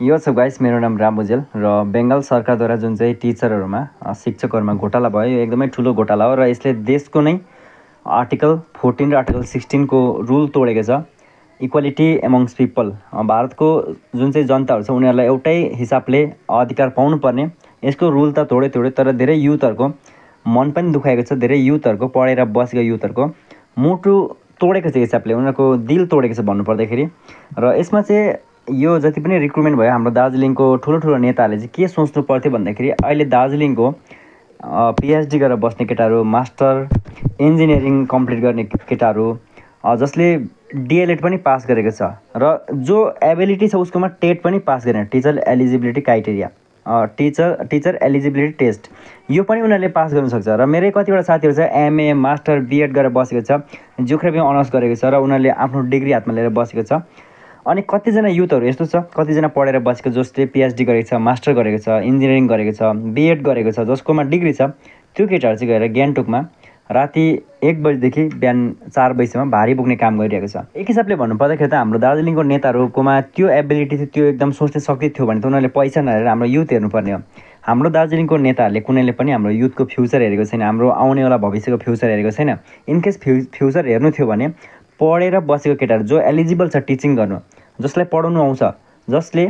यो छ गाइस, मेरो नाम राम बुजेल र बेङ्गाल सरकारद्वारा जुन चाहिँ टिचरहरूमा शिक्षकहरूमा घोटाला भयो, यो एकदमै ठुलो घोटाला हो र यसले देशको नै आर्टिकल 14 र आर्टिकल 16 को रुल तोडेको छ। इक्वालिटी एमङ्स पिपल, भारतको जुन चाहिँ जनताहरू छ उनीहरूलाई एउटै हिसाबले अधिकार पाउनुपर्ने यसको रुल त तोड्यो, तर धेरै युथहरूको मन पनि दुखाएको छ। धेरै युथहरूको, पढेर बसेको युथहरूको मुटु तोडेको छ, हिसाबले उनीहरूको दिल तोडेको छ भन्नुपर्दाखेरि। र यसमा चाहिँ यो जति पनि रिक्रुटमेन्ट भयो, हाम्रो दार्जिलिङको ठुलो नेताहरूले चाहिँ के सोच्नु पर्थ्यो भन्दाखेरि, अहिले दार्जिलिङको पिएचडी गरेर बस्ने केटाहरू, मास्टर इन्जिनियरिङ कम्प्लिट गर्ने केटाहरू, जसले डिएलएड पनि पास गरेको छ र जो एबिलिटी छ उसकोमा टेट पनि पास गरेन, teacher eligibility criteria, teacher eligibility test, यो पनि उनीहरूले पास गर्नु सक्छ। र मेरै कतिवटा साथीहरू छ एमए मास्टर बिएड गरेर बसेको छ, जियोग्राफीमा अनर्स गरेको छ र उनीहरूले आफ्नो डिग्री हातमा लिएर बसेको छ। अनि कतिजना युथहरू यस्तो छ, कतिजना पढेर बसेको जसले पिएचडी गरेको छ, मास्टर गरेको छ, इन्जिनियरिङ गरेको छ, बिएड गरेको छ, जसकोमा डिग्री छ, त्यो केटाहरू चाहिँ गएर गान्तोकमा राति 1 बजीदेखि बिहान 4 बजीसम्म भारी बोक्ने काम गरिरहेको छ। एक हिसाबले भन्नुपर्दाखेरि त हाम्रो दार्जिलिङको नेताहरूकोमा त्यो एबिलिटी थियो, त्यो एकदम सोच्ने शक्ति थियो भने त उनीहरूले पैसा नहेरेर हाम्रो युथ हेर्नुपर्ने हो। हाम्रो दार्जिलिङको नेताहरूले कुनैले पनि हाम्रो युथको फ्युचर हेरेको छैन, हाम्रो आउनेवाला भविष्यको फ्युचर हेरेको छैन। इनकेस फ्युचर हेर्नु थियो भने पढेर बसेको केटाहरू जो एलिजिबल छ टिचिङ गर्नु, जसलाई पढाउनु आउँछ, जसले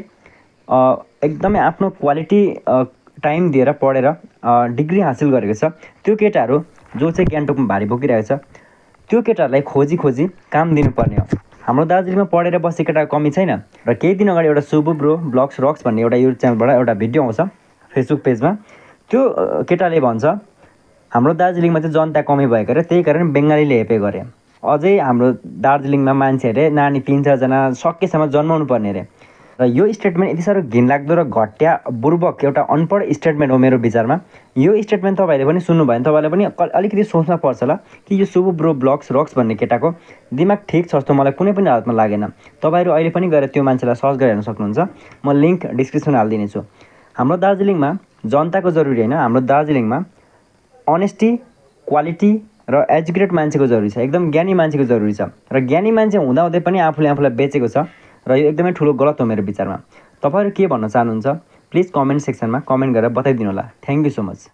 एकदमै आफ्नो क्वालिटी टाइम दिएर पढेर डिग्री हासिल गरेको छ, त्यो केटाहरू जो चाहिँ गान्तोकमा भारी बोकिरहेको छ, त्यो केटाहरूलाई खोजी काम दिनुपर्ने हो। हाम्रो दार्जिलिङमा पढेर बसेको केटाको कमी छैन। र केही दिन अगाडि एउटा सुबु ब्रो ब्लग्स रक्स भन्ने एउटा युट्युब च्यानलबाट एउटा भिडियो आउँछ फेसबुक पेजमा, त्यो केटाले भन्छ हाम्रो दार्जिलिङमा चाहिँ जनता कमी भएको र त्यही कारण बङ्गालीले हेपे गरे। अझै हाम्रो दार्जिलिङमा मान्छे अरे नानी 3-4 जना सकेसम्म जन्माउनु पर्ने अरे। र यो स्टेटमेन्ट यति साह्रो घिनलाग्दो र घटिया बुर्बक एउटा अनपढ स्टेटमेन्ट हो मेरो विचारमा। यो स्टेटमेन्ट तपाईँहरूले पनि सुन्नुभयो भने तपाईँलाई पनि अलिकति सोच्न पर्छ होला कि यो सुबु ब्रो ब्लग्स रक्स भन्ने केटाको दिमाग ठिक छ जस्तो मलाई कुनै पनि हालतमा लागेन। तपाईँहरू अहिले पनि गएर त्यो मान्छेलाई सर्च गरेर हेर्न सक्नुहुन्छ, म लिङ्क डिस्क्रिप्सनमा हालिदिनेछु। हाम्रो दार्जिलिङमा जनताको जरुरी होइन, हाम्रो दार्जिलिङमा अनेस्टी, क्वालिटी र एजुकेटेड मान्छेको जरुरी छ, एकदम ज्ञानी मान्छेको जरुरी छ। र ज्ञानी मान्छे हुँदाहुँदै पनि आफूलाई बेचेको छ र यो एकदमै ठुलो गलत हो मेरो विचारमा। तपाईँहरू के भन्न चाहनुहुन्छ प्लिज कमेन्ट सेक्सनमा कमेन्ट गरेर बताइदिनु होला। Thank you so much.